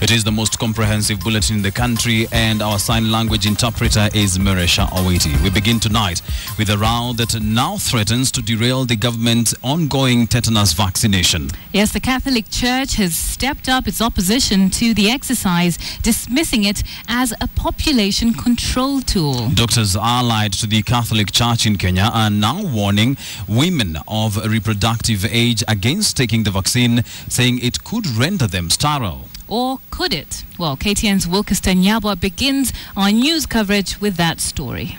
It is the most comprehensive bulletin in the country, and our sign language interpreter is Meresha Owiti. We begin tonight with a row that now threatens to derail the government's ongoing tetanus vaccination. Yes, the Catholic Church has stepped up its opposition to the exercise, dismissing it as a population control tool. Doctors allied to the Catholic Church in Kenya are now warning women of reproductive age against taking the vaccine, saying it could render them sterile. Or could it? Well, KTN's Wilkeston Nyabwa begins our news coverage with that story.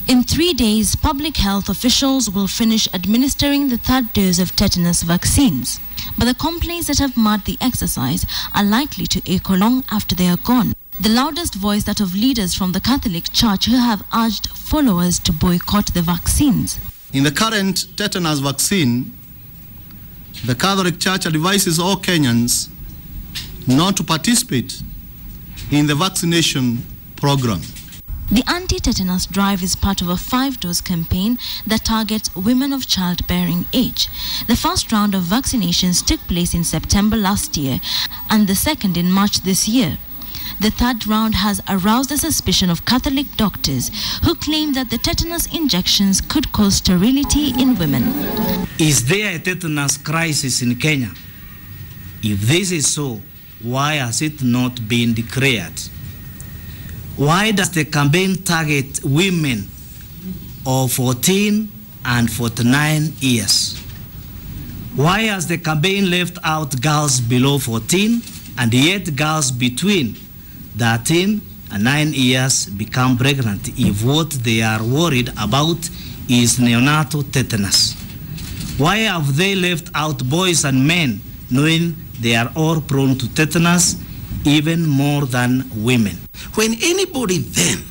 In 3 days, public health officials will finish administering the third dose of tetanus vaccines. But the complaints that have marred the exercise are likely to echo long after they are gone. The loudest voice that of leaders from the Catholic Church who have urged followers to boycott the vaccines. In the current tetanus vaccine, the Catholic Church advises all Kenyans not to participate in the vaccination program. The anti-tetanus drive is part of a 5-dose campaign that targets women of childbearing age. The first round of vaccinations took place in September last year and the second in March this year. The third round has aroused the suspicion of Catholic doctors who claim that the tetanus injections could cause sterility in women. Is there a tetanus crisis in Kenya? If this is so, why has it not been declared? Why does the campaign target women of 14 and 49 years? Why has the campaign left out girls below 14 and yet girls between 13 and 9 years become pregnant if what they are worried about is neonatal tetanus? Why have they left out boys and men, knowing they are all prone to tetanus even more than women? When anybody then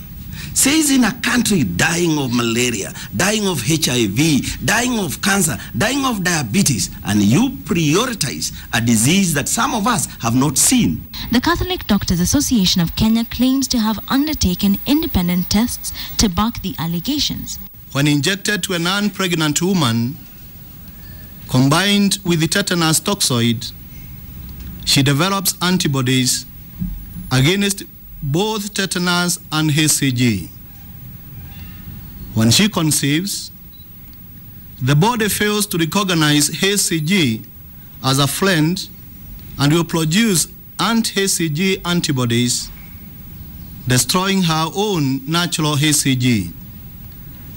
says in a country dying of malaria, dying of HIV, dying of cancer, dying of diabetes, and you prioritize a disease that some of us have not seen. The Catholic Doctors Association of Kenya claims to have undertaken independent tests to back the allegations. When injected to a non-pregnant woman, combined with the tetanus toxoid, she develops antibodies against both tetanus and HCG. When she conceives, the body fails to recognize HCG as a friend and will produce anti-HCG antibodies, destroying her own natural HCG,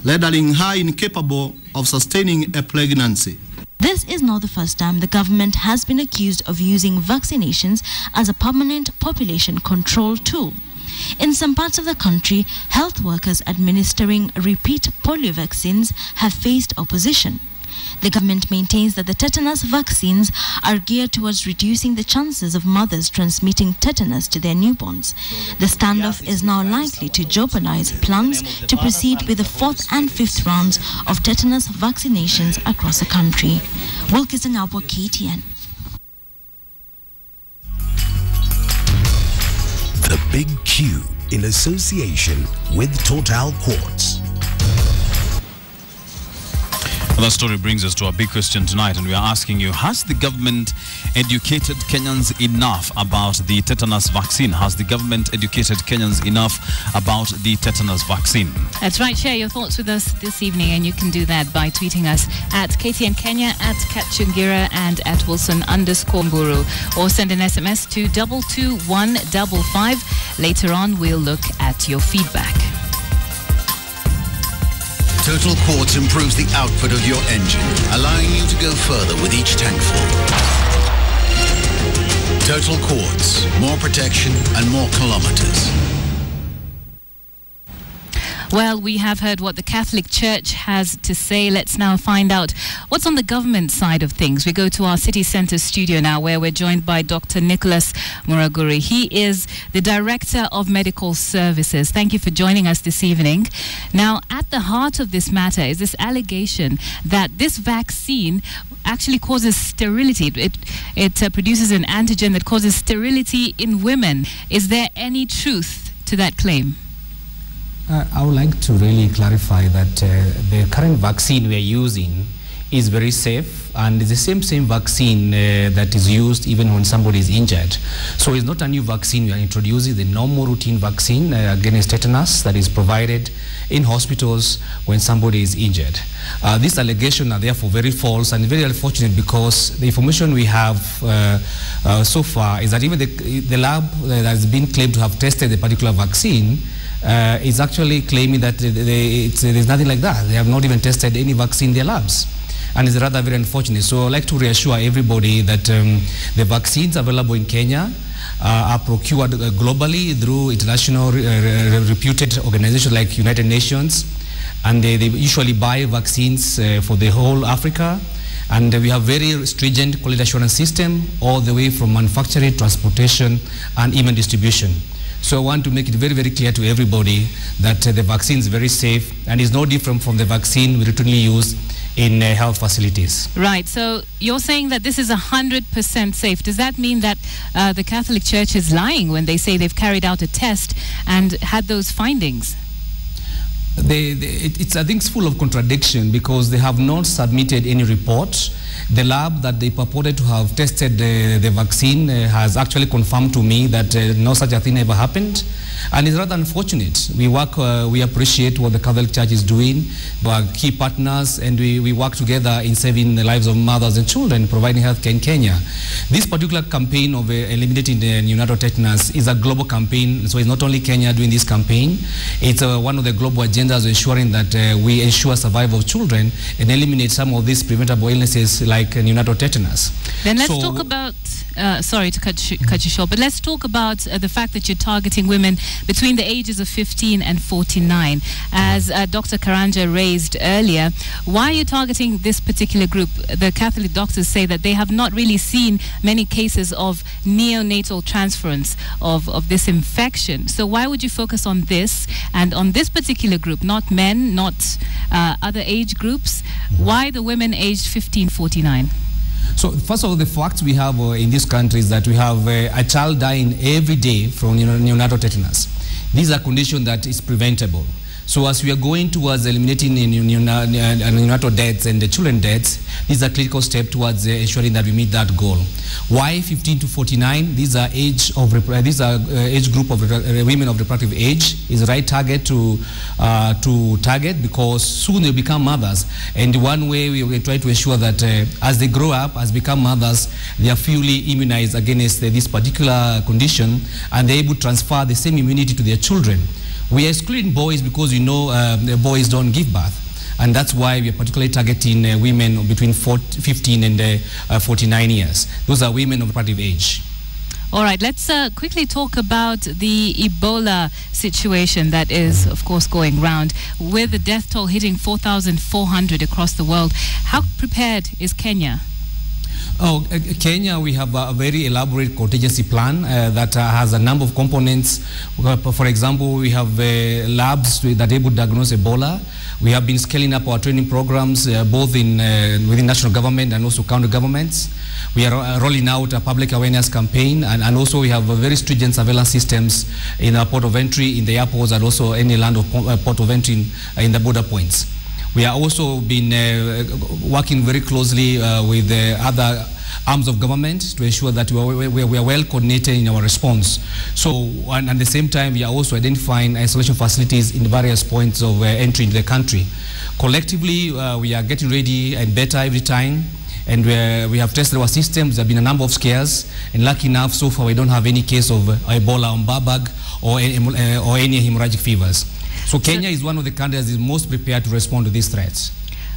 rendering her incapable of sustaining a pregnancy. This is not the first time the government has been accused of using vaccinations as a permanent population control tool. In some parts of the country, health workers administering repeat polio vaccines have faced opposition. The government maintains that the tetanus vaccines are geared towards reducing the chances of mothers transmitting tetanus to their newborns. The standoff is now likely to jeopardize plans to proceed with the 4th and 5th rounds of tetanus vaccinations across the country. Wilkeston Nyabwa, KTN. The Big Q in association with Total Quartz. That story brings us to a big question tonight, and we are asking you, has the government educated Kenyans enough about the tetanus vaccine? Has the government educated Kenyans enough about the tetanus vaccine? That's right. Share your thoughts with us this evening, and you can do that by tweeting us at KTN Kenya, at Katchungira, and at Wilson_Mburu, or send an SMS to 22155. Later on, we'll look at your feedback. Total Quartz improves the output of your engine, allowing you to go further with each tankful. Total Quartz, more protection and more kilometers. Well, we have heard what the Catholic Church has to say. Let's now find out what's on the government side of things. We go to our city centre studio now, where we're joined by Dr. Nicholas Muraguri. He is the Director of Medical Services. Thank you for joining us this evening. Now, at the heart of this matter is this allegation that this vaccine actually causes sterility. It produces an antigen that causes sterility in women. Is there any truth to that claim? I would like to really clarify that the current vaccine we are using is very safe, and it's the same vaccine that is used even when somebody is injured. So it's not a new vaccine we are introducing, the normal routine vaccine against tetanus that is provided in hospitals when somebody is injured. These allegations are therefore very false and very unfortunate, because the information we have so far is that even the lab that has been claimed to have tested the particular vaccine is actually claiming that there's nothing like that. They have not even tested any vaccine in their labs. And it's rather very unfortunate. So I'd like to reassure everybody that the vaccines available in Kenya are procured globally through international reputed organizations like United Nations, and they usually buy vaccines for the whole Africa. And we have very stringent quality assurance system all the way from manufacturing, transportation, and even distribution. So I want to make it very, very clear to everybody that the vaccine is very safe and is no different from the vaccine we routinely use in health facilities. Right, so you're saying that this is 100% safe. Does that mean that the Catholic Church is lying when they say they've carried out a test and had those findings? I think it's full of contradiction, because they have not submitted any report. The lab that they purported to have tested the vaccine has actually confirmed to me that no such a thing ever happened. And it's rather unfortunate. We appreciate what the Catholic Church is doing. We are key partners, and we work together in saving the lives of mothers and children, providing healthcare in Kenya. This particular campaign of eliminating the neonatal tetanus is a global campaign, so it's not only Kenya doing this campaign. It's one of the global agendas ensuring that we ensure survival of children and eliminate some of these preventable illnesses like neonatal tetanus. Then let's talk about, sorry to cut you short, but let's talk about the fact that you're targeting women between the ages of 15 and 49. As Dr. Karanja raised earlier, why are you targeting this particular group? The Catholic doctors say that they have not really seen many cases of neonatal transference of this infection. So why would you focus on this and on this particular group, not men, not other age groups? Why the women aged 15, 49? So first of all, the facts we have in this country is that we have a child dying every day from neonatal tetanus. These are conditions that is preventable. So as we are going towards eliminating neonatal deaths and the children deaths, these are critical steps towards ensuring that we meet that goal. Why 15 to 49? These are age group of women of reproductive age is the right target to target, because soon they'll become mothers. And one way we try to ensure that as they grow up, as become mothers, they are fully immunized against this particular condition, and they're able to transfer the same immunity to their children. We are excluding boys because the boys don't give birth, and that's why we are particularly targeting women between 15 and 49 years. Those are women of reproductive age. All right, let's quickly talk about the Ebola situation that is, of course, going round, with the death toll hitting 4,400 across the world. How prepared is Kenya? Kenya, we have a very elaborate contingency plan that has a number of components. For example, we have labs that are able to diagnose Ebola. We have been scaling up our training programs both within national government and also county governments. We are rolling out a public awareness campaign, and also we have very stringent surveillance systems in our port of entry, in the airports, and also any land of port of entry in the border points. We are also been working very closely with other arms of government to ensure that we are well coordinated in our response. So, and at the same time, we are also identifying isolation facilities in various points of entry into the country. Collectively, we are getting ready and better every time. And we have tested our systems. There have been a number of scares, and lucky enough, so far we don't have any case of Ebola on Barbag or any hemorrhagic fevers. So Kenya is one of the countries that is most prepared to respond to these threats.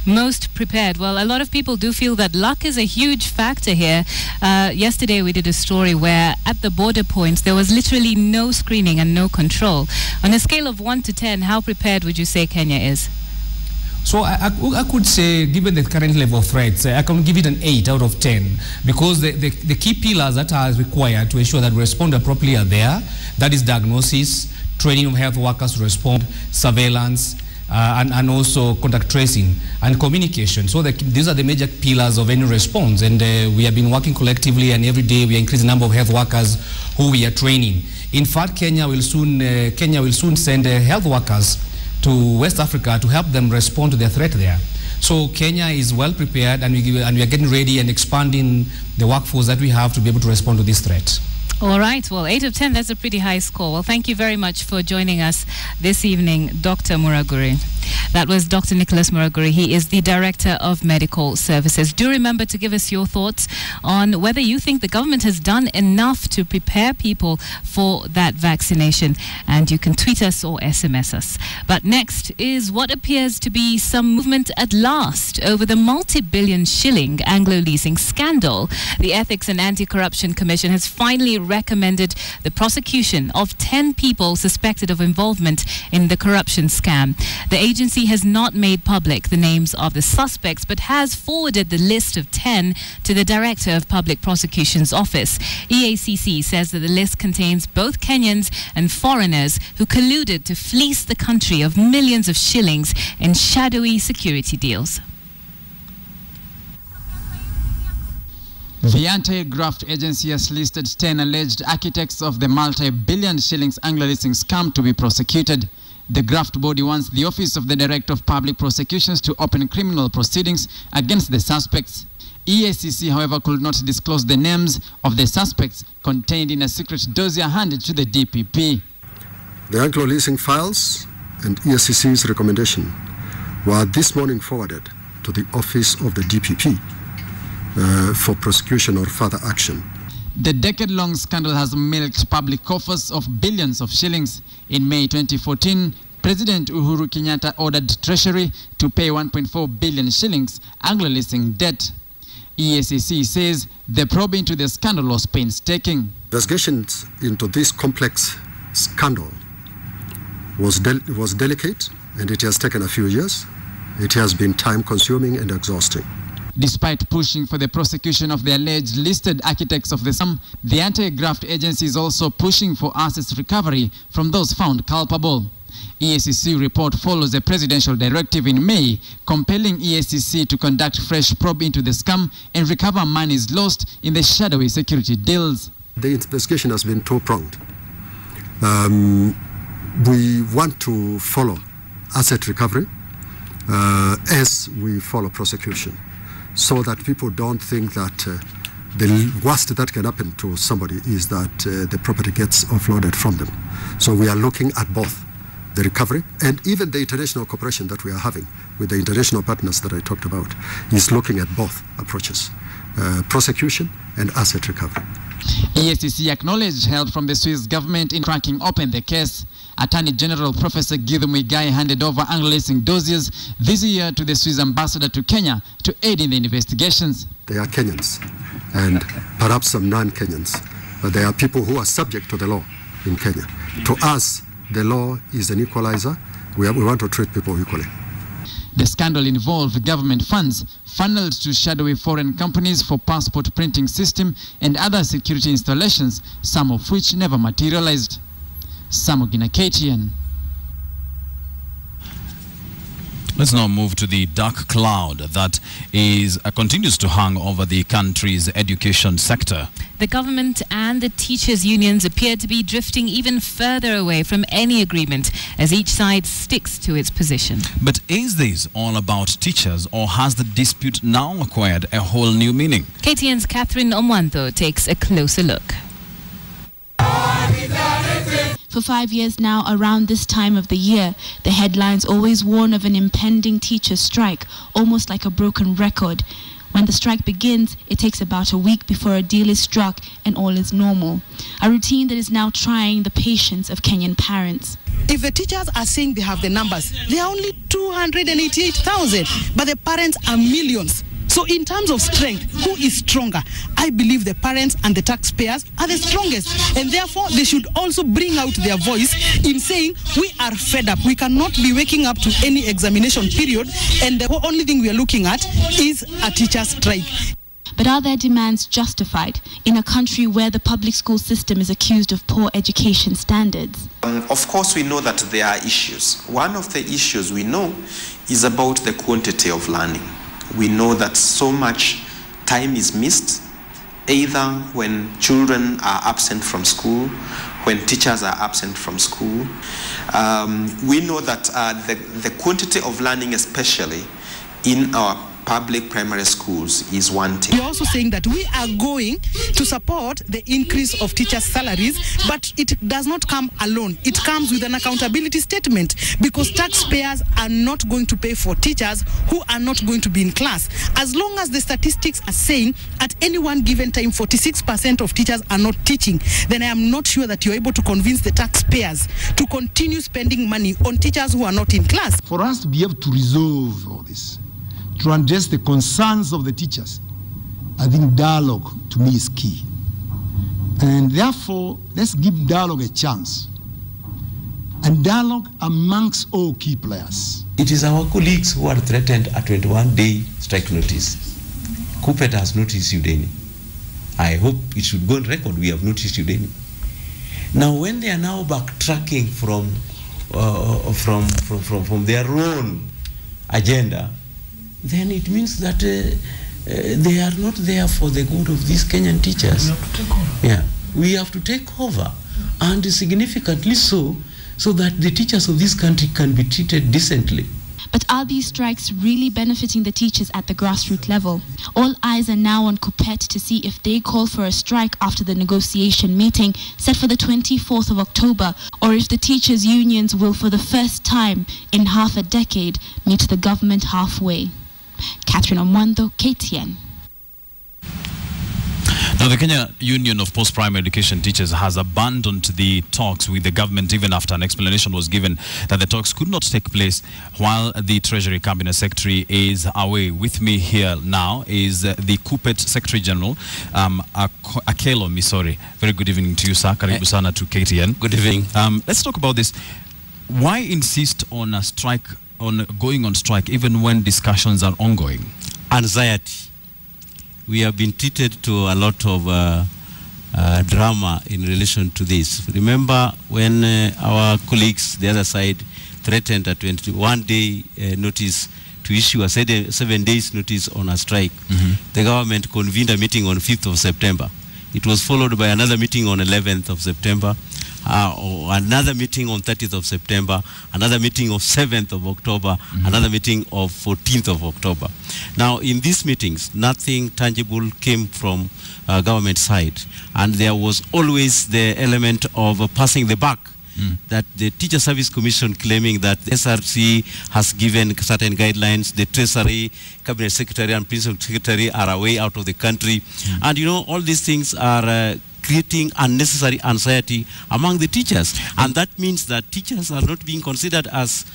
Most prepared. Well, a lot of people do feel that luck is a huge factor here. Yesterday we did a story where at the border points there was literally no screening and no control. On a scale of 1 to 10, how prepared would you say Kenya is? So I could say, given the current level of threats, I can give it an 8 out of 10, because the key pillars that are required to ensure that we respond appropriately are there. That is diagnosis, training of health workers to respond, surveillance, and also contact tracing and communication. So these are the major pillars of any response, and we have been working collectively, and every day we are increasing the number of health workers who we are training. In fact, Kenya will soon send health workers to West Africa to help them respond to the threat there. So Kenya is well prepared, and we are getting ready and expanding the workforce that we have to be able to respond to this threat. All right. Well, 8 of 10, that's a pretty high score. Well, thank you very much for joining us this evening, Dr. Muraguri. That was Dr. Nicholas Muraguri. He is the Director of Medical Services. Do remember to give us your thoughts on whether you think the government has done enough to prepare people for that vaccination. And you can tweet us or SMS us. But next is what appears to be some movement at last over the multi-billion shilling Anglo leasing scandal. The Ethics and Anti-Corruption Commission has finally recommended the prosecution of 10 people suspected of involvement in the corruption scam. The agency has not made public the names of the suspects, but has forwarded the list of 10 to the Director of Public Prosecution's office. EACC says that the list contains both Kenyans and foreigners who colluded to fleece the country of millions of shillings in shadowy security deals. The Anti-Graft Agency has listed 10 alleged architects of the multi-billion shillings Anglo leasing scam to be prosecuted. The graft body wants the Office of the Director of Public Prosecutions to open criminal proceedings against the suspects. EACC, however, could not disclose the names of the suspects contained in a secret dossier handed to the DPP. The Anglo leasing files and EACC's recommendation were this morning forwarded to the Office of the DPP for prosecution or further action. The decade-long scandal has milked public coffers of billions of shillings. In May 2014, President Uhuru Kenyatta ordered Treasury to pay 1.4 billion shillings Anglo leasing debt. EACC says the probe into the scandal was painstaking. Investigations into this complex scandal was delicate, and it has taken a few years. It has been time-consuming and exhausting. Despite pushing for the prosecution of the alleged listed architects of the scam, the Anti-Graft Agency is also pushing for assets recovery from those found culpable. EACC report follows a presidential directive in May compelling EACC to conduct fresh probe into the scam and recover monies lost in the shadowy security deals. The investigation has been two-pronged. We want to follow asset recovery as we follow prosecution, so that people don't think that the worst that can happen to somebody is that the property gets offloaded from them. So we are looking at both the recovery and even the international cooperation that we are having with the international partners that I talked about is looking at both approaches, prosecution and asset recovery. EACC acknowledged help from the Swiss government in cracking open the case. Attorney General Professor Githu Muigai handed over Anglo leasing dossiers this year to the Swiss ambassador to Kenya to aid in the investigations. They are Kenyans and perhaps some non-Kenyans, but they are people who are subject to the law in Kenya. To us, the law is an equalizer. We want to treat people equally. The scandal involved government funds funneled to shadowy foreign companies for passport printing system and other security installations, some of which never materialized. Samugina, KTN. Let's now move to the dark cloud that continues to hang over the country's education sector. The government and the teachers' unions appear to be drifting even further away from any agreement as each side sticks to its position. But is this all about teachers, or has the dispute now acquired a whole new meaning? KTN's Catherine Omwanto takes a closer look. For 5 years now, around this time of the year, the headlines always warn of an impending teacher strike, almost like a broken record. When the strike begins, it takes about a week before a deal is struck and all is normal. A routine that is now trying the patience of Kenyan parents. If the teachers are saying they have the numbers, they are only 288,000, but the parents are millions. So in terms of strength, who is stronger? I believe the parents and the taxpayers are the strongest, and therefore they should also bring out their voice in saying we are fed up. We cannot be waking up to any examination period, and the only thing we are looking at is a teacher strike. But are their demands justified in a country where the public school system is accused of poor education standards? Of course, we know that there are issues. One of the issues we know is about the quantity of learning. We know that so much time is missed, either when children are absent from school, when teachers are absent from school. We know that the quantity of learning especially in our public primary schools is wanting. We're also saying that we are going to support the increase of teachers' salaries, but it does not come alone. It comes with an accountability statement, because taxpayers are not going to pay for teachers who are not going to be in class. As long as the statistics are saying at any one given time 46% of teachers are not teaching, then I am not sure that you're able to convince the taxpayers to continue spending money on teachers who are not in class. For us to be able to resolve all this, to address the concerns of the teachers, I think dialogue to me is key. And therefore, let's give dialogue a chance. And dialogue amongst all key players. It is our colleagues who are threatened at 21-day strike notice. KUPPET has not issued any. I hope it should go on record, we have not issued any. Now, when they are now backtracking from their own agenda, then it means that they are not there for the good of these Kenyan teachers. We have to take over. Yeah, we have to take over, and significantly so that the teachers of this country can be treated decently. But are these strikes really benefiting the teachers at the grassroots level? All eyes are now on KUPPET to see if they call for a strike after the negotiation meeting set for the 24th of October, or if the teachers' unions will, for the first time in half a decade, meet the government halfway. Catherine Omwando, KTN. Now, the Kenya Union of Post-Primary Education Teachers has abandoned the talks with the government even after an explanation was given that the talks could not take place while the Treasury Cabinet Secretary is away. With me here now is the KUPPET Secretary General, Anglo Misori. Very good evening to you, sir. Karibu sana to KTN. Good evening. Let's talk about this. Why insist on a strike, on going on strike, even when discussions are ongoing? Anxiety. We have been treated to a lot of drama in relation to this. Remember when our colleagues, the other side, threatened a 21-day notice to issue a 7 days notice on a strike. The government convened a meeting on 5th of September. It was followed by another meeting on 11th of September, another meeting on 30th of September, another meeting of 7th of October, another meeting of 14th of October. Now, in these meetings, nothing tangible came from government side, and there was always the element of passing the buck. That the Teacher Service Commission claiming that the SRC has given certain guidelines, the Treasury, Cabinet Secretary and Principal Secretary are away out of the country. And you know, all these things are creating unnecessary anxiety among the teachers. And that means that teachers are not being considered as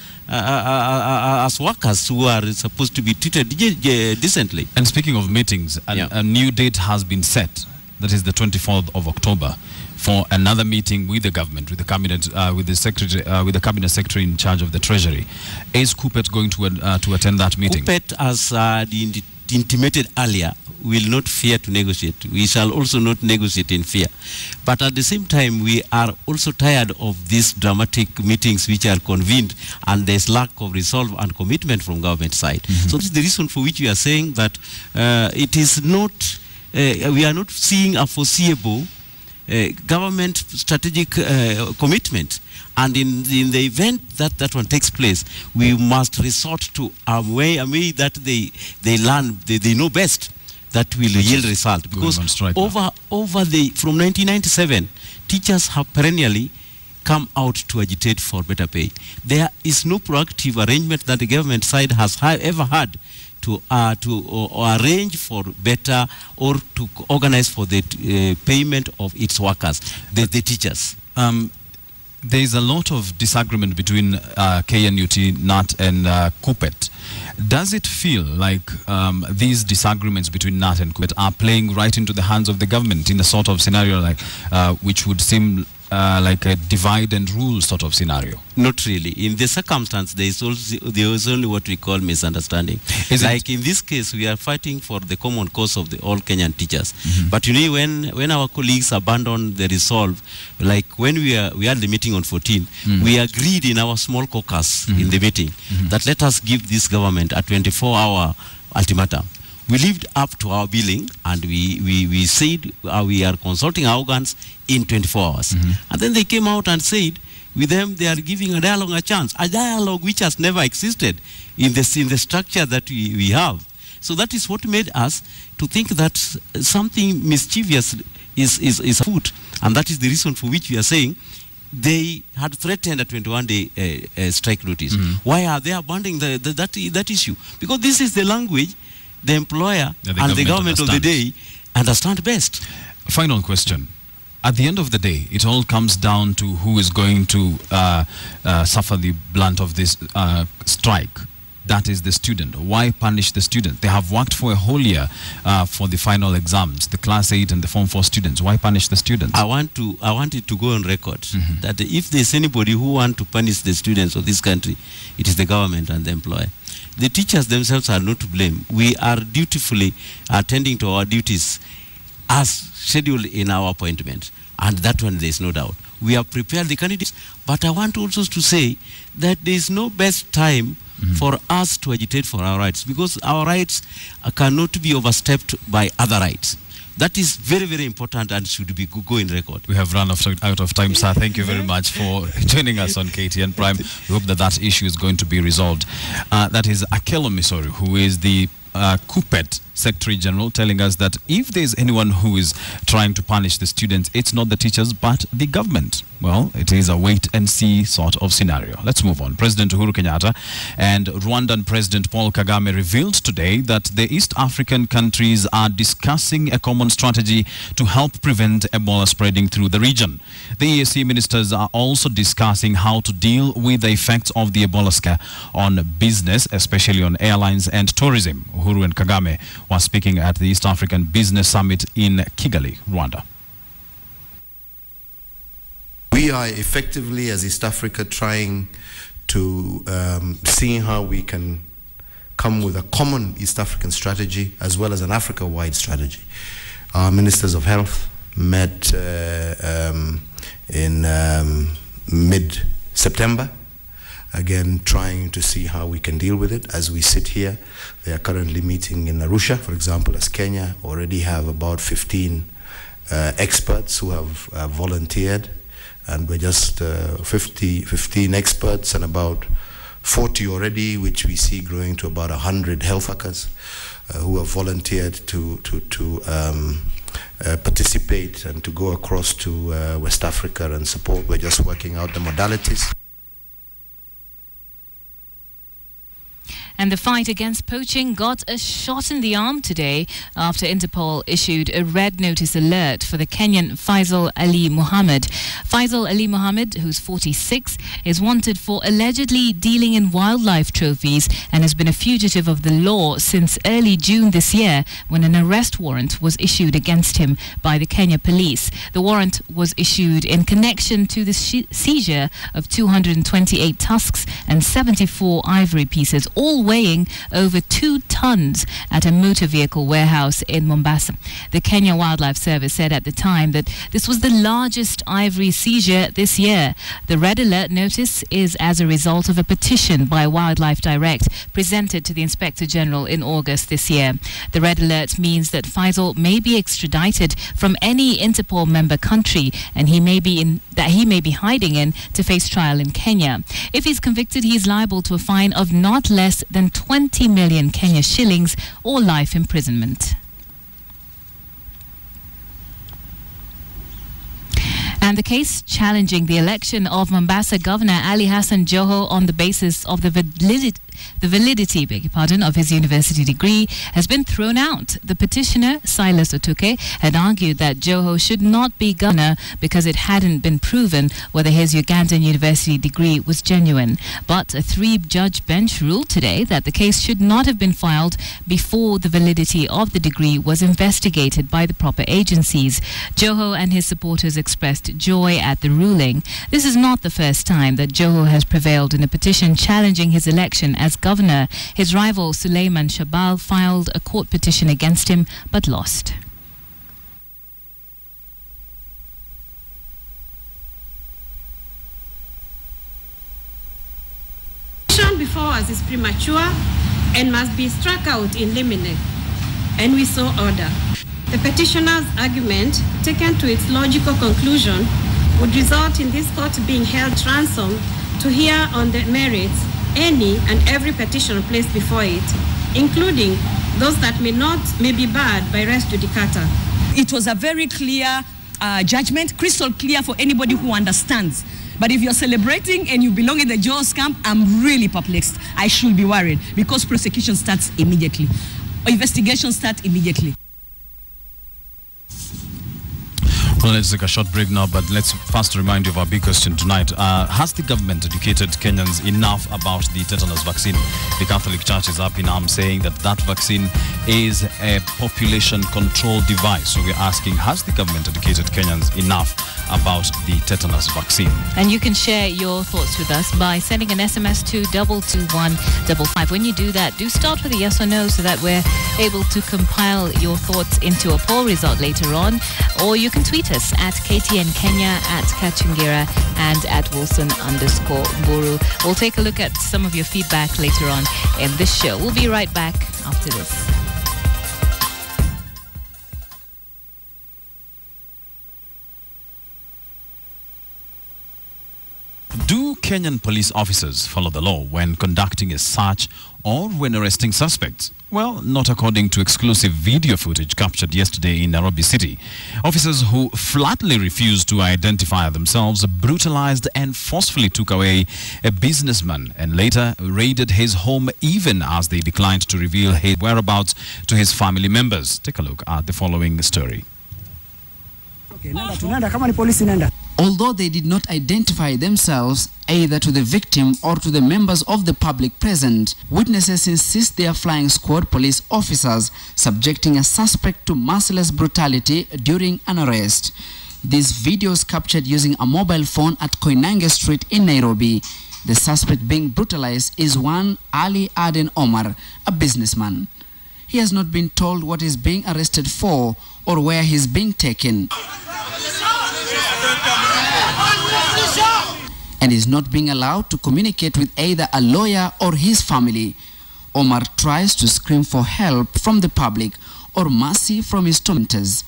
workers who are supposed to be treated decently. And speaking of meetings, a new date has been set. That is the 24th of October. For another meeting with the government, with the cabinet, with the cabinet secretary in charge of the Treasury. Is KUPPET going to attend that meeting? KUPPET, as intimated earlier, will not fear to negotiate. We shall also not negotiate in fear. But at the same time, we are also tired of these dramatic meetings which are convened, and there's lack of resolve and commitment from government side. So this is the reason for which we are saying that it is not. We are not seeing a foreseeable government strategic commitment, and in the event that that one takes place, we must resort to a way that they learn, they know best, that will yield result. Because from 1997, teachers have perennially come out to agitate for better pay. There is no proactive arrangement that the government side has ever had to arrange for better or to organize for the payment of its workers, the teachers. There is a lot of disagreement between KNUT, NAT and KUPPET. Does it feel like these disagreements between NAT and KUPPET are playing right into the hands of the government in a sort of scenario like which would seem like a divide and rule sort of scenario? Not really. In this circumstance, there is only what we call misunderstanding. Like in this case, we are fighting for the common cause of all Kenyan teachers. But you know, when our colleagues abandon the resolve, like when we had the meeting on 14, we agreed in our small caucus in the meeting that let us give this government a 24-hour ultimatum. We lived up to our billing, and we said we are consulting our organs in 24 hours. And then they came out and said, with them, they are giving a dialogue a chance, a dialogue which has never existed in the structure that we have. So that is what made us to think that something mischievous is afoot, and that is the reason for which we are saying they had threatened a 21-day strike notice. Why are they abandoning that issue? Because this is the language the employer and the government of the day understand best. Final question. At the end of the day, it all comes down to who is going to suffer the brunt of this strike. That is the student. Why punish the student? They have worked for a whole year for the final exams, the Class 8 and the Form 4 students. Why punish the students? I want it to go on record that if there's anybody who wants to punish the students of this country, it is the government and the employer. The teachers themselves are not to blame. We are dutifully attending to our duties as scheduled in our appointment, and that one there is no doubt. We have prepared the candidates, but I want also to say that there is no best time for us to agitate for our rights, because our rights cannot be overstepped by other rights. That is very, very important and should be go in record. We have run out of time, sir. Thank you very much for joining us on KTN Prime. We hope that issue is going to be resolved. That is Anglo, who is the KUPPET Secretary General, telling us that if there's anyone who is trying to punish the students, it's not the teachers but the government. Well, it is a wait and see sort of scenario. Let's move on. President Uhuru Kenyatta and Rwandan President Paul Kagame revealed today that the East African countries are discussing a common strategy to help prevent Ebola spreading through the region. The EAC ministers are also discussing how to deal with the effects of the Ebola scare on business, especially on airlines and tourism. Uhuru and Kagame was speaking at the East African Business Summit in Kigali, Rwanda. We are effectively, as East Africa, trying to see how we can come with a common East African strategy as well as an Africa-wide strategy. Our ministers of health met in mid-September, again trying to see how we can deal with it. As we sit here, they are currently meeting in Arusha, for example, as Kenya already have about 15 experts who have volunteered, and we're just 15 experts and about 40 already, which we see growing to about 100 health workers who have volunteered to participate and to go across to West Africa and support. We're just working out the modalities. And the fight against poaching got a shot in the arm today after Interpol issued a red notice alert for the Kenyan Faisal Ali Mohammed. Faisal Ali Mohammed, who's 46, is wanted for allegedly dealing in wildlife trophies and has been a fugitive of the law since early June this year, when an arrest warrant was issued against him by the Kenya police. The warrant was issued in connection to the seizure of 228 tusks and 74 ivory pieces, all weighing over 2 tons at a motor vehicle warehouse in Mombasa. The Kenya Wildlife Service said at the time that this was the largest ivory seizure this year. The red alert notice is as a result of a petition by Wildlife Direct presented to the Inspector General in August this year. The red alert means that Faisal may be extradited from any Interpol member country, and he may be hiding in to face trial in Kenya. If he's convicted, he is liable to a fine of not less than 20 million Kenya shillings or life imprisonment. And the case challenging the election of Mombasa Governor Ali Hassan Joho on the basis of the validity of his university degree has been thrown out. The petitioner, Silas Otuke, had argued that Joho should not be governor because it hadn't been proven whether his Ugandan university degree was genuine. But a 3-judge bench ruled today that the case should not have been filed before the validity of the degree was investigated by the proper agencies. Joho and his supporters expressed joy at the ruling. This is not the first time that Joho has prevailed in a petition challenging his election as governor. His rival Suleiman Shabal filed a court petition against him but lost. The petition before us is premature and must be struck out in limine, and we so order. The petitioner's argument, taken to its logical conclusion, would result in this court being held ransom to hear on the merits any and every petition placed before it, including those that may be barred by res judicata. It was a very clear judgment, crystal clear for anybody who understands. But if you're celebrating and you belong in the Jaws camp, I'm really perplexed. I should be worried because prosecution starts immediately. Investigation starts immediately. Well, let's take a short break now, but let's first remind you of our big question tonight. Has the government educated Kenyans enough about the tetanus vaccine? The Catholic Church is up in arms saying that vaccine is a population control device. So we're asking, has the government educated Kenyans enough about the tetanus vaccine? And you can share your thoughts with us by sending an SMS to 22155. When you do that, do start with a yes or no so that we're able to compile your thoughts into a poll result later on. Or you can tweet us at KTN Kenya, at Kachungira, and at Wilson_Buru. We'll take a look at some of your feedback later on in this show. We'll be right back after this. Do Kenyan police officers follow the law when conducting a search or when arresting suspects? Well, not according to exclusive video footage captured yesterday in Nairobi City. Officers who flatly refused to identify themselves brutalized and forcefully took away a businessman and later raided his home even as they declined to reveal his whereabouts to his family members. Take a look at the following story. Although they did not identify themselves either to the victim or to the members of the public present, witnesses insist they are flying squad police officers subjecting a suspect to merciless brutality during an arrest. These videos captured using a mobile phone at Koinange Street in Nairobi. The suspect being brutalized is one Ali Aden Omar, a businessman. He has not been told what he's being arrested for or where he's being taken, and is not being allowed to communicate with either a lawyer or his family. Omar tries to scream for help from the public or mercy from his tormentors.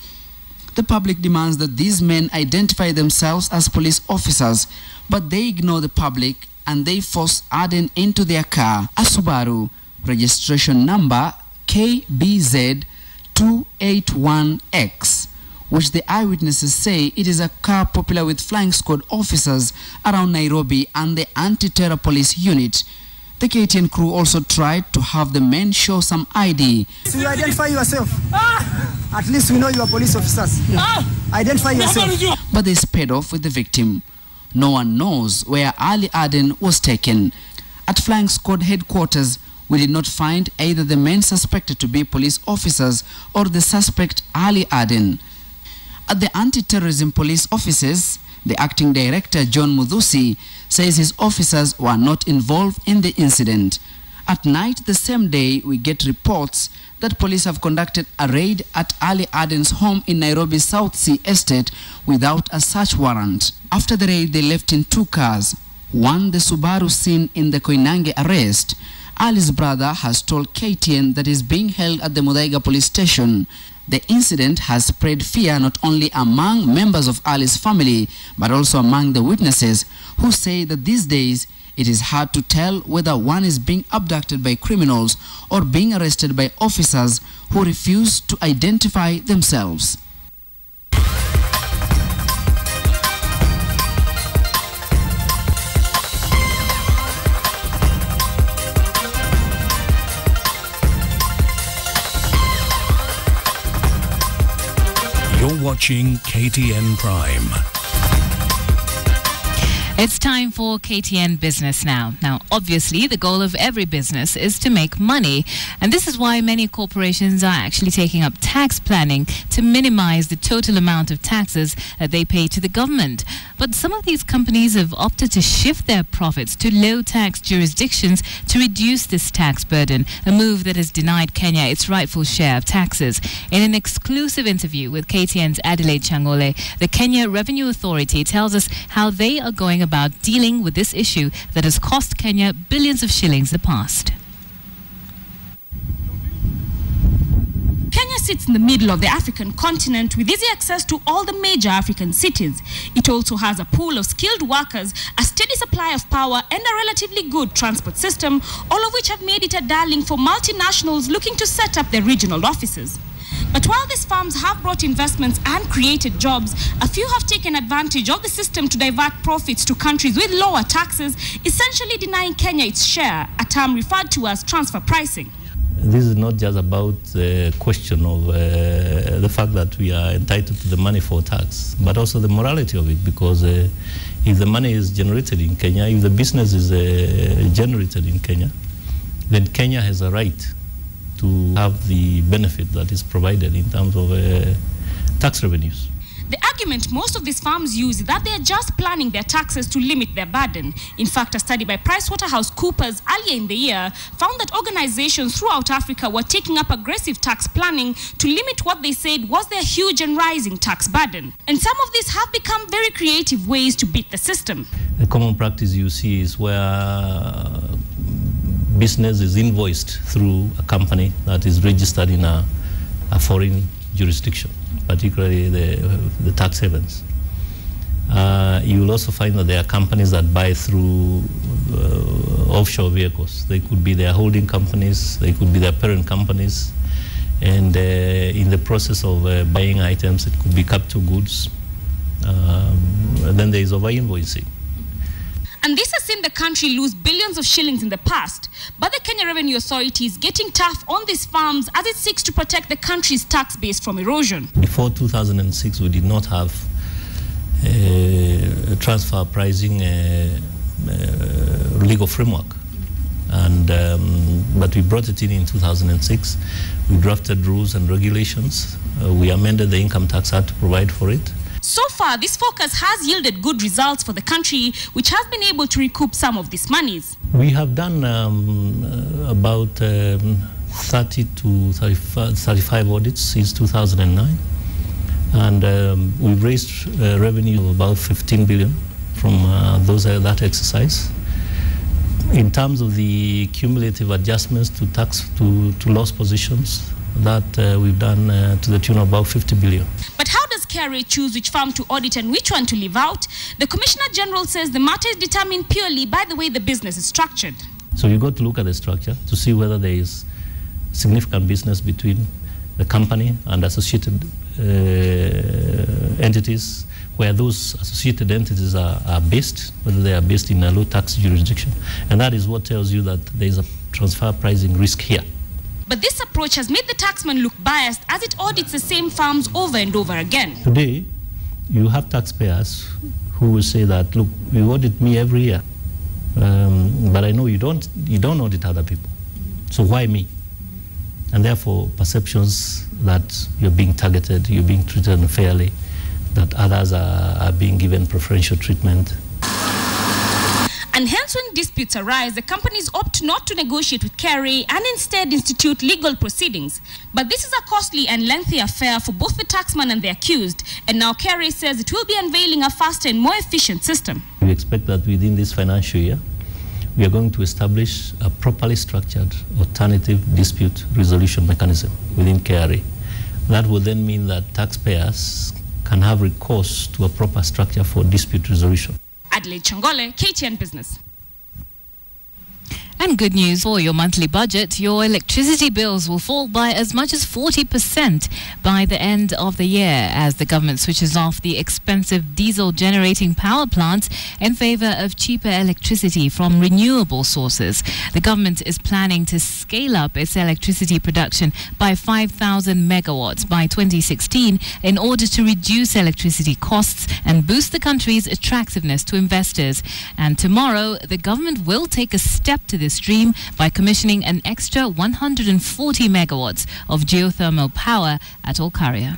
The public demands that these men identify themselves as police officers, but they ignore the public and they force Aden into their car, a Subaru, registration number KBZ281X, which the eyewitnesses say it is a car popular with flying squad officers around Nairobi and the anti-terror police unit. The KTN crew also tried to have the men show some ID. So you identify yourself. At least we know you are police officers. Identify yourself. But they sped off with the victim. No one knows where Ali Aden was taken. At flying squad headquarters, we did not find either the men suspected to be police officers or the suspect Ali Aden. At the anti-terrorism police offices, the acting director, John Muthusi, says his officers were not involved in the incident. At night the same day, we get reports that police have conducted a raid at Ali Aden's home in Nairobi's South Sea Estate without a search warrant. After the raid, they left in two cars. One, the Subaru seen in the Koinange arrest. Ali's brother has told KTN that he is being held at the Muthaiga police station. The incident has spread fear not only among members of Ali's family, but also among the witnesses, who say that these days it is hard to tell whether one is being abducted by criminals or being arrested by officers who refuse to identify themselves. You're watching KTN Prime. It's time for KTN Business Now. Now, obviously, the goal of every business is to make money. And this is why many corporations are actually taking up tax planning to minimize the total amount of taxes that they pay to the government. But some of these companies have opted to shift their profits to low-tax jurisdictions to reduce this tax burden, a move that has denied Kenya its rightful share of taxes. In an exclusive interview with KTN's Adelaide Changole, the Kenya Revenue Authority tells us how they are going about dealing with this issue that has cost Kenya billions of shillings in the past. Kenya Kenya sits in the middle of the African continent with easy access to all the major African cities. It also has a pool of skilled workers, a steady supply of power, and a relatively good transport system, all of which have made it a darling for multinationals looking to set up their regional offices. But while these firms have brought investments and created jobs, a few have taken advantage of the system to divert profits to countries with lower taxes, essentially denying Kenya its share, a term referred to as transfer pricing. This is not just about the question of the fact that we are entitled to the money for tax, but also the morality of it, because if the money is generated in Kenya, if the business is generated in Kenya, then Kenya has a right to have the benefit that is provided in terms of tax revenues. The argument most of these firms use is that they are just planning their taxes to limit their burden. In fact, a study by PricewaterhouseCoopers earlier in the year found that organizations throughout Africa were taking up aggressive tax planning to limit what they said was their huge and rising tax burden. And some of these have become very creative ways to beat the system. The common practice you see is where business is invoiced through a company that is registered in a foreign jurisdiction, particularly the tax havens. You will also find that there are companies that buy through offshore vehicles. They could be their holding companies, they could be their parent companies, and in the process of buying items, it could be capital goods. Then there is over-invoicing. And this has seen the country lose billions of shillings in the past. But the Kenya Revenue Authority is getting tough on these firms as it seeks to protect the country's tax base from erosion. Before 2006, we did not have a transfer pricing legal framework. And but we brought it in 2006. We drafted rules and regulations. We amended the Income Tax Act to provide for it. So far, this focus has yielded good results for the country, which has been able to recoup some of these monies. We have done about 30 to 35 audits since 2009. And we've raised revenue of about 15 billion from that exercise. In terms of the cumulative adjustments to tax to loss positions, that we've done to the tune of about 50 billion. But how does KRA choose which firm to audit and which one to leave out? The Commissioner General says the matter is determined purely by the way the business is structured. So you've got to look at the structure to see whether there is significant business between the company and associated entities, where those associated entities are based, whether they are based in a low tax jurisdiction. And that is what tells you that there is a transfer pricing risk here. But this approach has made the taxman look biased as it audits the same firms over and over again. Today, you have taxpayers who will say that, look, you audit me every year, but I know you don't audit other people. So why me? And therefore, perceptions that you're being targeted, you're being treated unfairly, that others are being given preferential treatment. And hence, when disputes arise, the companies opt not to negotiate with KRA and instead institute legal proceedings. But this is a costly and lengthy affair for both the taxman and the accused. And now KRA says it will be unveiling a faster and more efficient system. We expect that within this financial year, we are going to establish a properly structured alternative dispute resolution mechanism within KRA. That will then mean that taxpayers can have recourse to a proper structure for dispute resolution. Adelaide Changole, KTN Business. And good news for your monthly budget. Your electricity bills will fall by as much as 40% by the end of the year as the government switches off the expensive diesel-generating power plants in favor of cheaper electricity from renewable sources. The government is planning to scale up its electricity production by 5,000 megawatts by 2016 in order to reduce electricity costs and boost the country's attractiveness to investors. And tomorrow, the government will take a step to this stream by commissioning an extra 140 megawatts of geothermal power at Olkaria.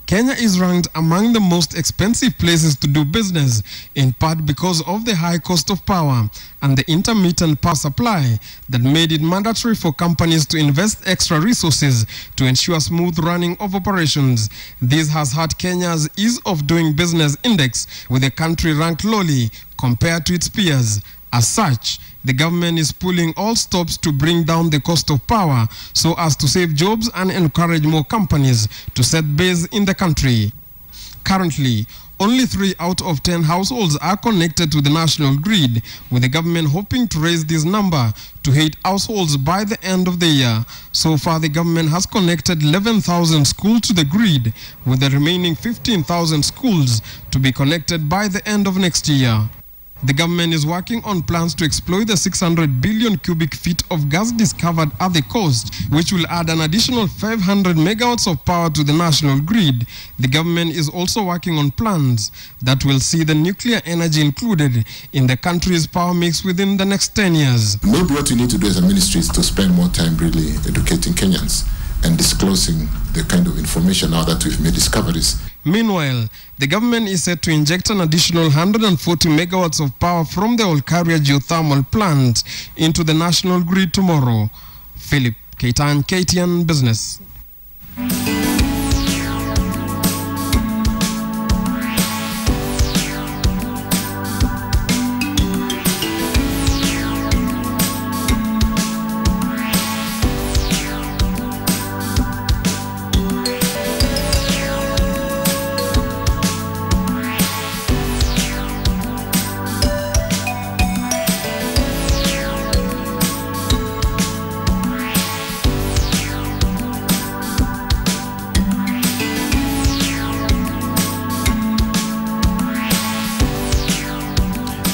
Kenya is ranked among the most expensive places to do business, in part because of the high cost of power and the intermittent power supply that made it mandatory for companies to invest extra resources to ensure smooth running of operations. This has hurt Kenya's ease of doing business index, with the country ranked lowly compared to its peers. As such, the government is pulling all stops to bring down the cost of power so as to save jobs and encourage more companies to set base in the country. Currently, only 3 out of 10 households are connected to the national grid, with the government hoping to raise this number to 8 households by the end of the year. So far, the government has connected 11,000 schools to the grid, with the remaining 15,000 schools to be connected by the end of next year. The government is working on plans to exploit the 600 billion cubic feet of gas discovered at the coast, which will add an additional 500 megawatts of power to the national grid. The government is also working on plans that will see the nuclear energy included in the country's power mix within the next 10 years. Maybe what we need to do as a ministry is to spend more time really educating Kenyans and disclosing the kind of information now that we've made discoveries. Meanwhile, the government is set to inject an additional 140 megawatts of power from the Olkaria geothermal plant into the national grid tomorrow. Philip Keitan, KTN Business.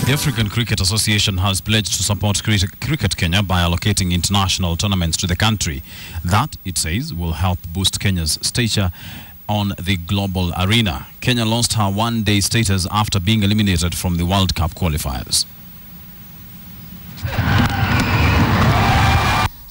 The African Cricket Association has pledged to support Cricket Kenya by allocating international tournaments to the country. That, it says, will help boost Kenya's stature on the global arena. Kenya lost her one-day status after being eliminated from the World Cup qualifiers.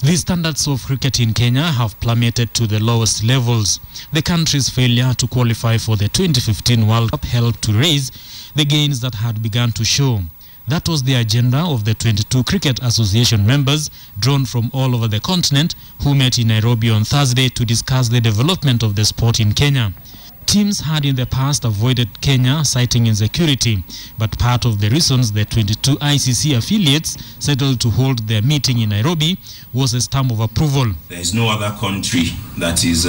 The standards of cricket in Kenya have plummeted to the lowest levels. The country's failure to qualify for the 2015 World Cup helped to raise the gains that had begun to show. That was the agenda of the 22 Cricket Association members drawn from all over the continent who met in Nairobi on Thursday to discuss the development of the sport in Kenya. Teams had in the past avoided Kenya, citing insecurity, but part of the reasons the 22 ICC affiliates settled to hold their meeting in Nairobi was a stamp of approval. There is no other country that is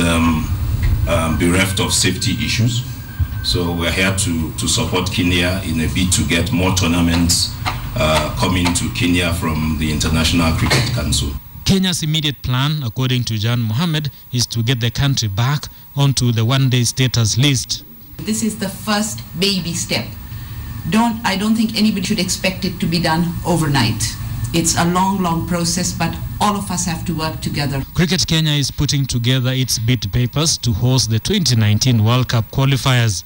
bereft of safety issues. So we're here to support Kenya in a bid to get more tournaments coming to Kenya from the International Cricket Council. Kenya's immediate plan, according to Jan Mohammed, is to get the country back onto the one-day status list. This is the first baby step. I don't think anybody should expect it to be done overnight. It's a long process, but all of us have to work together. Cricket Kenya is putting together its bid papers to host the 2019 World Cup qualifiers.